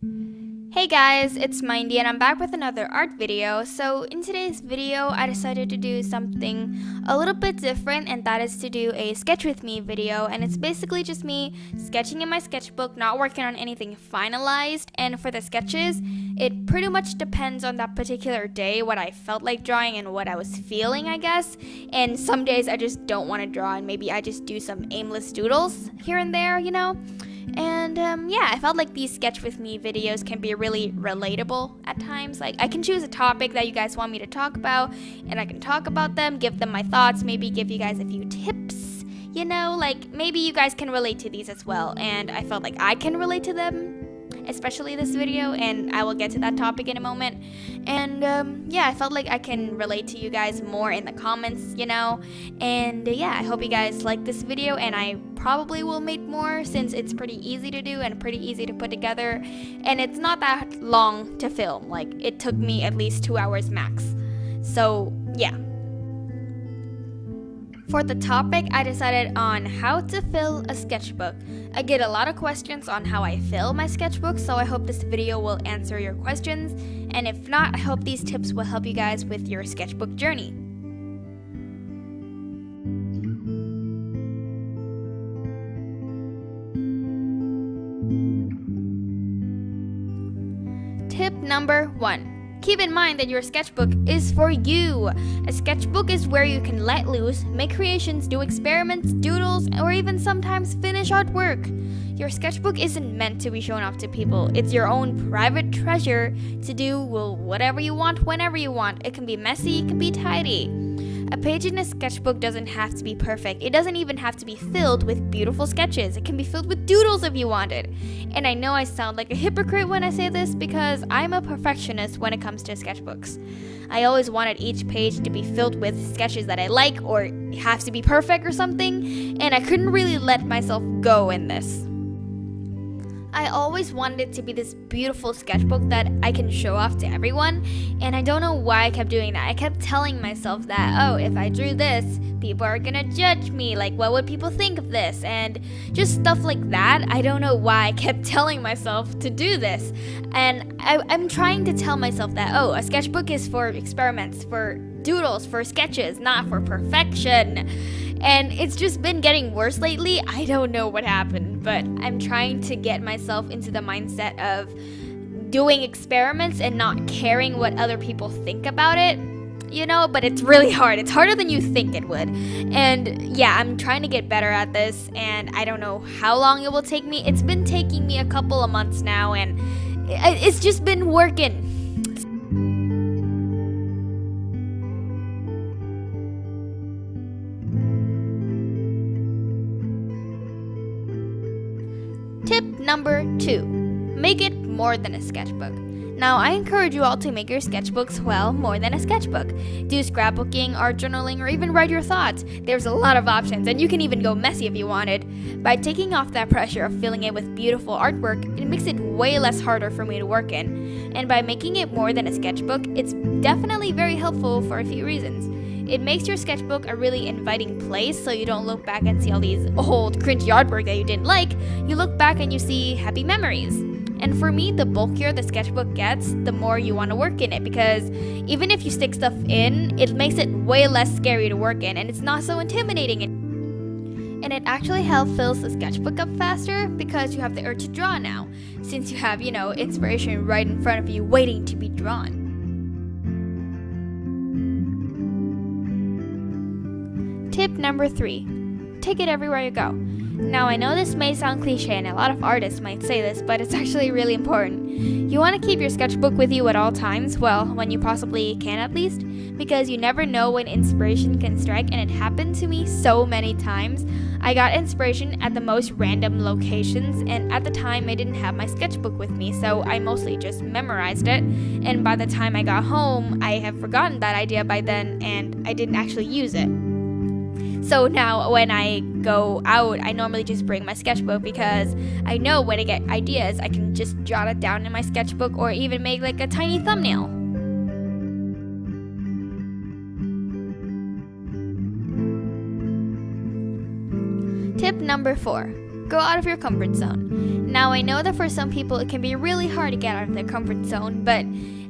Hey guys, it's Mindy and I'm back with another art video. So in today's video, I decided to do something a little bit different, and that is to do a sketch with me video. And it's basically just me sketching in my sketchbook, not working on anything finalized. And for the sketches, it pretty much depends on that particular day, what I felt like drawing and what I was feeling, I guess. And some days I just don't want to draw and maybe I just do some aimless doodles here and there, And yeah, I felt like these sketch with me videos can be really relatable at times. Like, I can choose a topic that you guys want me to talk about, and I can talk about them, give them my thoughts, maybe give you guys a few tips, like maybe you guys can relate to these as well. And I felt like I can relate to them, especially this video, and I will get to that topic in a moment. And yeah, I felt like I can relate to you guys more in the comments, and yeah, I hope you guys like this video, and I probably will make more since it's pretty easy to do and pretty easy to put together, and it's not that long to film. Like, it took me at least 2 hours max. So yeah. For the topic, I decided on how to fill a sketchbook. I get a lot of questions on how I fill my sketchbook, so I hope this video will answer your questions, and if not, I hope these tips will help you guys with your sketchbook journey. Tip number 1. Keep in mind that your sketchbook is for you. A sketchbook is where you can let loose, make creations, do experiments, doodles, or even sometimes finish artwork. Your sketchbook isn't meant to be shown off to people. It's your own private treasure to do whatever you want, whenever you want. It can be messy, it can be tidy. A page in a sketchbook doesn't have to be perfect. It doesn't even have to be filled with beautiful sketches. It can be filled with doodles if you wanted. And I know I sound like a hypocrite when I say this because I'm a perfectionist when it comes to sketchbooks. I always wanted each page to be filled with sketches that I like or have to be perfect or something, and I couldn't really let myself go in this. I always wanted it to be this beautiful sketchbook that I can show off to everyone, and I don't know why I kept doing that. I kept telling myself that, oh, if I drew this, people are gonna judge me, like, what would people think of this, and just stuff like that. I don't know why I kept telling myself to do this, and I'm trying to tell myself that, oh, a sketchbook is for experiments, for doodles, for sketches, not for perfection. And it's just been getting worse lately. I don't know what happened, but I'm trying to get myself into the mindset of doing experiments and not caring what other people think about it, but it's really hard. It's harder than you think it would. And yeah, I'm trying to get better at this, and I don't know how long it will take me. It's been taking me a couple of months now, and it's just been working. Tip number 2. Make it more than a sketchbook. Now, I encourage you all to make your sketchbooks, more than a sketchbook. Do scrapbooking, art journaling, or even write your thoughts. There's a lot of options, and you can even go messy if you wanted. By taking off that pressure of filling it with beautiful artwork, it makes it way less harder for me to work in. And by making it more than a sketchbook, it's definitely very helpful for a few reasons. It makes your sketchbook a really inviting place, so you don't look back and see all these old, cringy artwork that you didn't like. You look back and you see happy memories. And for me, the bulkier the sketchbook gets, the more you want to work in it, because even if you stick stuff in, it makes it way less scary to work in, and it's not so intimidating. And it actually helps fill the sketchbook up faster because you have the urge to draw now, since you have, inspiration right in front of you waiting to be drawn. Tip number 3. Take it everywhere you go. Now, I know this may sound cliche and a lot of artists might say this, but it's actually really important. You want to keep your sketchbook with you at all times, when you possibly can at least, because you never know when inspiration can strike, and it happened to me so many times. I got inspiration at the most random locations, and at the time I didn't have my sketchbook with me, so I mostly just memorized it, and by the time I got home, I have forgotten that idea by then, and I didn't actually use it. So now when I go out, I normally just bring my sketchbook because I know when I get ideas, I can just jot it down in my sketchbook or even make like a tiny thumbnail. Tip number 4. Go out of your comfort zone. Now, I know that for some people it can be really hard to get out of their comfort zone, but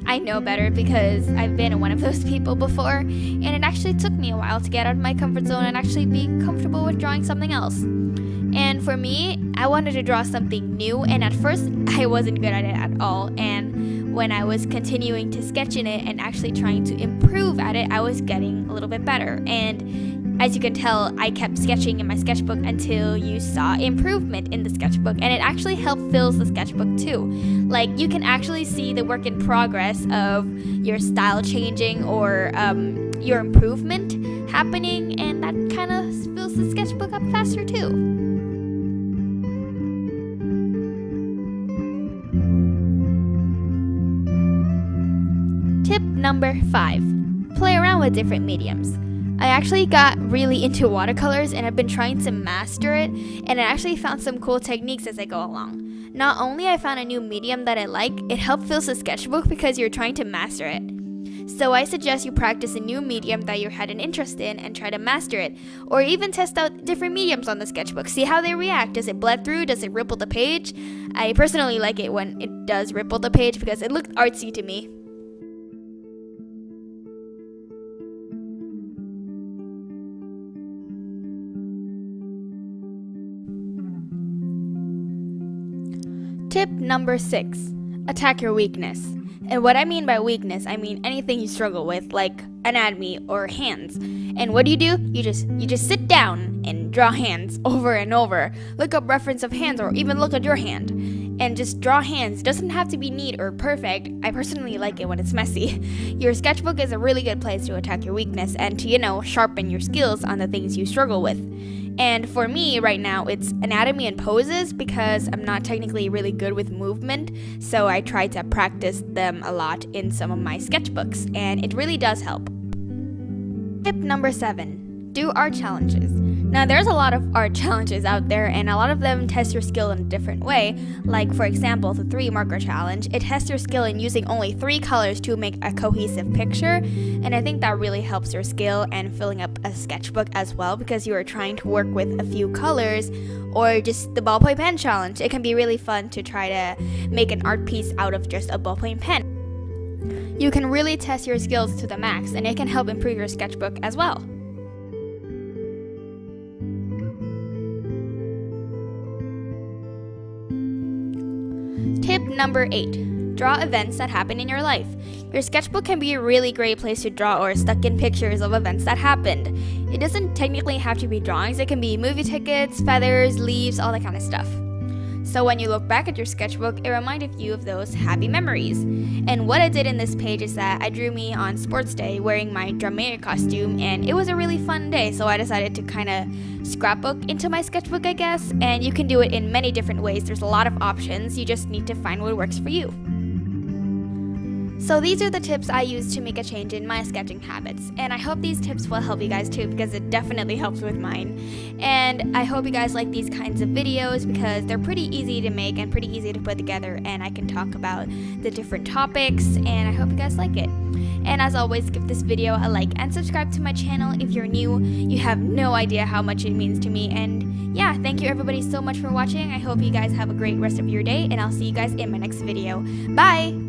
I know better because I've been one of those people before, and it actually took me a while to get out of my comfort zone and actually be comfortable with drawing something else. And for me, I wanted to draw something new, and at first I wasn't good at it at all, and when I was continuing to sketch in it and actually trying to improve at it, I was getting a little bit better. And as you can tell, I kept sketching in my sketchbook until you saw improvement in the sketchbook, and it actually helped fill the sketchbook too. Like, you can actually see the work in progress of your style changing or your improvement happening, and that kind of fills the sketchbook up faster too. Tip number 5. Play around with different mediums. I actually got really into watercolors and I've been trying to master it, and I actually found some cool techniques as I go along. Not only I found a new medium that I like, it helped fill the sketchbook because you're trying to master it. So I suggest you practice a new medium that you had an interest in and try to master it, or even test out different mediums on the sketchbook. See how they react. Does it bled through? Does it ripple the page? I personally like it when it does ripple the page because it looked artsy to me. Tip number 6. Attack your weakness. And what I mean by weakness, I mean anything you struggle with, like anatomy or hands. And what do? You just sit down and draw hands over and over. Look up reference of hands or even look at your hand. And just draw hands. It doesn't have to be neat or perfect. I personally like it when it's messy. Your sketchbook is a really good place to attack your weakness and to, sharpen your skills on the things you struggle with. And for me right now, it's anatomy and poses because I'm not technically really good with movement, so I try to practice them a lot in some of my sketchbooks, and it really does help. Tip number 7. Do art challenges. Now, there's a lot of art challenges out there, and a lot of them test your skill in a different way. Like, for example, the 3 marker challenge. It tests your skill in using only 3 colors to make a cohesive picture, and I think that really helps your skill and filling up a sketchbook as well because you are trying to work with a few colors. Or just the ballpoint pen challenge. It can be really fun to try to make an art piece out of just a ballpoint pen. You can really test your skills to the max, and it can help improve your sketchbook as well. Tip number 8. Draw events that happen in your life. Your sketchbook can be a really great place to draw or stuck in pictures of events that happened. It doesn't technically have to be drawings. It can be movie tickets, feathers, leaves, all that kind of stuff. So when you look back at your sketchbook, it reminded you of those happy memories. And what I did in this page is that I drew me on sports day wearing my drummer costume, and it was a really fun day, so I decided to kind of scrapbook into my sketchbook, I guess. And you can do it in many different ways. There's a lot of options. You just need to find what works for you. So these are the tips I use to make a change in my sketching habits, and I hope these tips will help you guys too because it definitely helps with mine. And I hope you guys like these kinds of videos because they're pretty easy to make and pretty easy to put together, and I can talk about the different topics, and I hope you guys like it. And as always, give this video a like and subscribe to my channel if you're new. You have no idea how much it means to me. And yeah, thank you everybody so much for watching. I hope you guys have a great rest of your day, and I'll see you guys in my next video. Bye!